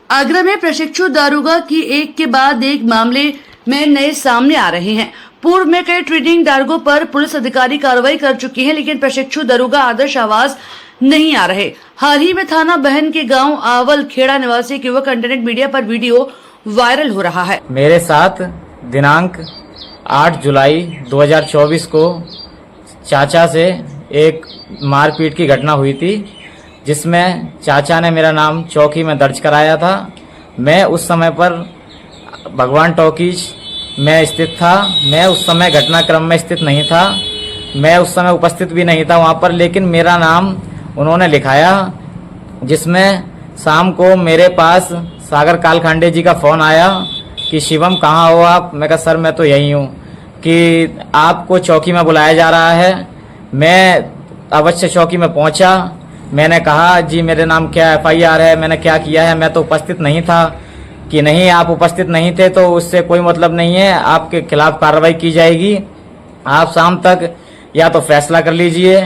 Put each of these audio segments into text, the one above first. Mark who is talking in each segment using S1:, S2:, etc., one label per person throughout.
S1: आगरा में प्रशिक्षु दारोगा की एक के बाद एक मामले में नए सामने आ रहे हैं। पूर्व में कई ट्रेनिंग दारोगों पर पुलिस अधिकारी कार्रवाई कर चुकी है, लेकिन प्रशिक्षु दारोगा आदर्श आवाज नहीं आ रहे। हाल ही में थाना बहन के गांव आवल खेड़ा निवासी एक युवक इंटरनेट मीडिया पर वीडियो वायरल हो रहा है।
S2: मेरे साथ दिनांक 8 जुलाई 2024 को चाचा से एक मारपीट की घटना हुई थी, जिसमें चाचा ने मेरा नाम चौकी में दर्ज कराया था। मैं उस समय पर भगवान टॉकीज में स्थित था। मैं उस समय घटनाक्रम में स्थित नहीं था, मैं उस समय उपस्थित भी नहीं था वहाँ पर, लेकिन मेरा नाम उन्होंने लिखाया, जिसमें शाम को मेरे पास सागर कालखांडे जी का फ़ोन आया कि शिवम कहाँ हो आप। मैं कहा सर मैं तो यही हूँ, कि आपको चौकी में बुलाया जा रहा है। मैं अवश्य चौकी में पहुँचा। मैंने कहा जी मेरे नाम क्या FIR है, मैंने क्या किया है। मैं तो उपस्थित नहीं था। कि नहीं आप उपस्थित नहीं थे तो उससे कोई मतलब नहीं है, आपके खिलाफ कार्रवाई की जाएगी। आप शाम तक या तो फैसला कर लीजिए,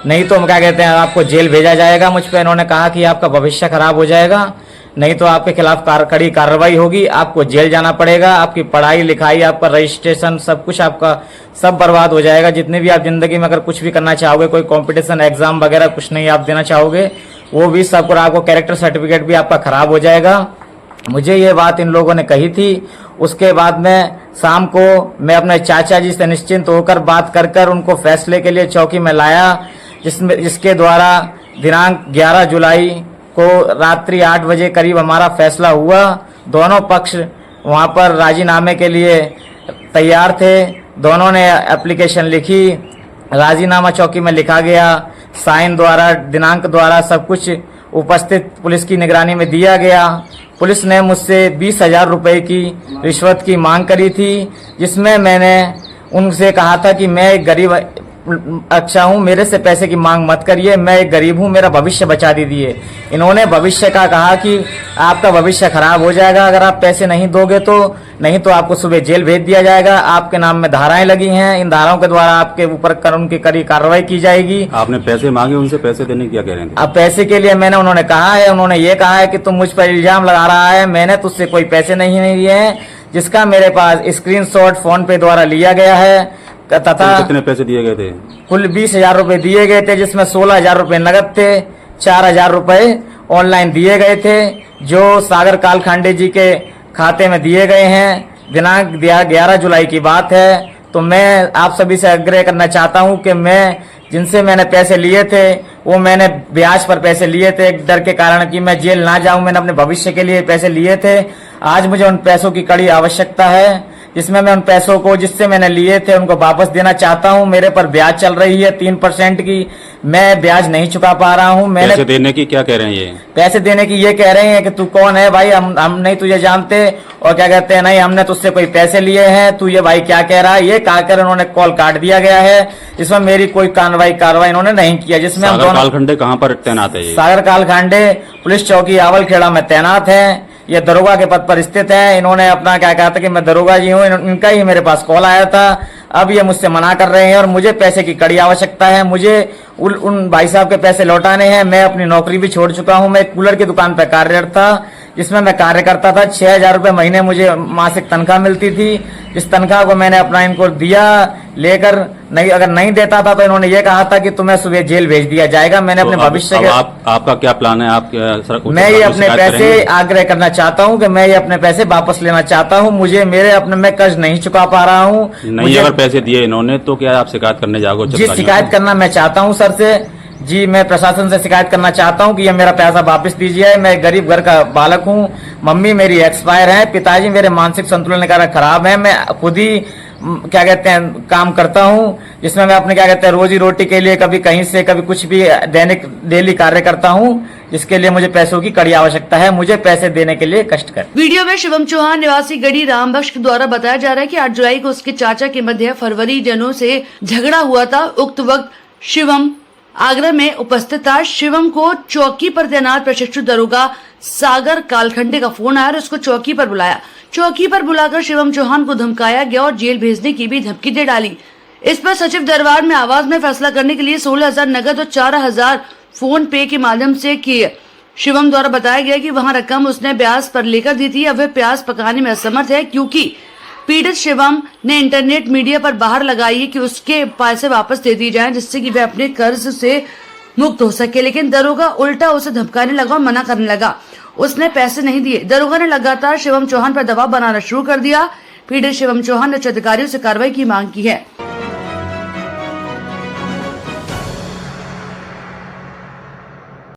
S2: नहीं तो हम क्या कहते हैं आपको जेल भेजा जाएगा। मुझ पर इन्होंने कहा कि आपका भविष्य खराब हो जाएगा, नहीं तो आपके खिलाफ कड़ी कार्रवाई होगी, आपको जेल जाना पड़ेगा, आपकी पढ़ाई लिखाई, आपका रजिस्ट्रेशन, सब कुछ आपका सब बर्बाद हो जाएगा। जितने भी आप जिंदगी में अगर कुछ भी करना चाहोगे, कोई कंपटीशन एग्जाम वगैरह कुछ नहीं आप देना चाहोगे, वो भी सब कुछ, आपको कैरेक्टर सर्टिफिकेट भी आपका खराब हो जाएगा। मुझे ये बात इन लोगों ने कही थी। उसके बाद में शाम को मैं अपने चाचा जी से निश्चिंत होकर बात कर कर उनको फैसले के लिए चौकी में लाया, जिसके द्वारा दिनांक 11 जुलाई को रात्रि 8 बजे करीब हमारा फैसला हुआ। दोनों पक्ष वहाँ पर राजीनामे के लिए तैयार थे। दोनों ने एप्लीकेशन लिखी, राजीनामा चौकी में लिखा गया, साइन द्वारा, दिनांक द्वारा सब कुछ उपस्थित पुलिस की निगरानी में दिया गया। पुलिस ने मुझसे 20,000 रुपए की रिश्वत की मांग करी थी, जिसमें मैंने उनसे कहा था कि मैं एक गरीब अच्छा हूँ, मेरे से पैसे की मांग मत करिए, मैं एक गरीब हूँ, मेरा भविष्य बचा दीजिए। इन्होंने भविष्य का कहा कि आपका भविष्य खराब हो जाएगा अगर आप पैसे नहीं दोगे तो, नहीं तो आपको सुबह जेल भेज दिया जाएगा। आपके नाम में धाराएं लगी हैं, इन धाराओं के द्वारा आपके ऊपर कानून की कड़ी कार्रवाई की जाएगी।
S3: आपने पैसे मांगे, उनसे पैसे देने की क्या कह रहे हैं?
S2: अब पैसे के लिए मैंने उन्होंने कहा है, उन्होंने ये कहा है कि तुम मुझ पर इल्जाम लगा रहा है, मैंने तुझसे कोई पैसे नहीं लिए हैं, जिसका मेरे पास स्क्रीनशॉट फोन पे द्वारा लिया गया है। तथा
S3: कितने पैसे दिए गए थे?
S2: कुल 20,000 रुपए दिए गए थे, जिसमें 16,000 रुपए नगद थे, 4,000 रुपए ऑनलाइन दिए गए थे, जो सागर कालखांडे जी के खाते में दिए गए हैं। दिनांक 11 जुलाई की बात है। तो मैं आप सभी से आग्रह करना चाहता हूं कि मैं जिनसे मैंने पैसे लिए थे, वो मैंने ब्याज पर पैसे लिए थे, एक डर के कारण कि मैं जेल ना जाऊं। मैंने अपने भविष्य के लिए पैसे लिए थे। आज मुझे उन पैसों की कड़ी आवश्यकता है, जिसमें मैं उन पैसों को जिससे मैंने लिए थे उनको वापस देना चाहता हूं। मेरे पर ब्याज चल रही है 3% की, मैं ब्याज नहीं चुका पा रहा हूं। मैंने
S3: पैसे देने की क्या कह रहे हैं? ये पैसे
S2: देने की ये कह रहे हैं कि तू कौन है भाई, हम नहीं तुझे जानते, और क्या कहते हैं नहीं हमने तुझसे कोई पैसे लिए हैं, तू ये भाई क्या कह रहा है। ये कहकर उन्होंने कॉल काट दिया गया है, जिसमें मेरी कोई कार्रवाई इन्होंने नहीं किया। जिसमें हम
S3: कालखंडे कहाँ पर तैनात है?
S2: सागर कालखंडे पुलिस चौकी आवल खेड़ा में तैनात है। ये दरोगा के पद पर स्थित है। इन्होंने अपना क्या कहा था कि मैं दरोगा जी हूँ, इनका ही मेरे पास कॉल आया था। अब ये मुझसे मना कर रहे हैं और मुझे पैसे की कड़ी आवश्यकता है। मुझे उन भाई साहब के पैसे लौटाने हैं। मैं अपनी नौकरी भी छोड़ चुका हूँ। मैं एक कूलर की दुकान पर कार्यरत था, जिसमें मैं कार्य करता था। 6,000 रुपए महीने मुझे मासिक तनख्वाह मिलती थी। इस तनख्वाह को मैंने अपना इनको दिया, लेकर नहीं अगर नहीं देता था तो इन्होंने ये कहा था कि तुम्हें सुबह जेल भेज दिया जाएगा। मैंने अपने भविष्य के
S3: आपका क्या प्लान है? आप
S2: मैं ये अपने पैसे आग्रह करना चाहता हूँ कि मैं ये अपने पैसे वापस लेना चाहता हूँ। मुझे मेरे अपने मैं कर्ज नहीं चुका पा रहा हूँ।
S3: नहीं अगर पैसे दिए इन्होंने तो क्या आप शिकायत करने जाओगे?
S2: जी शिकायत करना मैं चाहता हूँ सर से। जी मैं प्रशासन से शिकायत करना चाहता हूँ कि ये मेरा पैसा वापस दीजिए। मैं गरीब घर का बालक हूँ, मम्मी मेरी एक्सपायर है, पिताजी मेरे मानसिक संतुलन खराब है। मैं खुद ही क्या कहते हैं काम करता हूँ, जिसमें मैं अपने क्या कहते हैं रोजी रोटी के लिए कभी कहीं से कभी कुछ भी डेली कार्य करता हूँ, जिसके लिए मुझे पैसों की कड़ी आवश्यकता है। मुझे पैसे देने के लिए कष्ट कर।
S1: वीडियो में शिवम चौहान निवासी गढ़ी रामबख्श के द्वारा बताया जा रहा है कि 8 जुलाई को उसके चाचा के मध्य फरवरी जनों से झगड़ा हुआ था। उक्त वक्त शिवम आगरा में उपस्थित था। शिवम को चौकी पर तैनात प्रशिक्षु दरोगा सागर कालखंडे का फोन आया और उसको चौकी पर बुलाया। चौकी पर बुलाकर शिवम चौहान को धमकाया गया और जेल भेजने की भी धमकी दे डाली। इस पर सचिव दरबार में आवाज में फैसला करने के लिए 16,000 नगद और 4,000 फोन पे के माध्यम से किए शिवम द्वारा बताया गया कि वहां रकम उसने ब्याज पर लेकर दी थी। अब वह प्याज पकाने में असमर्थ है क्योंकि पीड़ित शिवम ने इंटरनेट मीडिया पर बाहर लगाई है कि उसके पैसे वापस दे दिए जाएं जिससे कि वह अपने कर्ज से मुक्त हो सके, लेकिन दरोगा उल्टा उसे धमकाने लगा और मना करने लगा। उसने पैसे नहीं दिए। दरोगा ने लगातार शिवम चौहान पर दबाव बनाना शुरू कर दिया। पीड़ित शिवम चौहान ने उच्च अधिकारियों से कार्रवाई की मांग की है।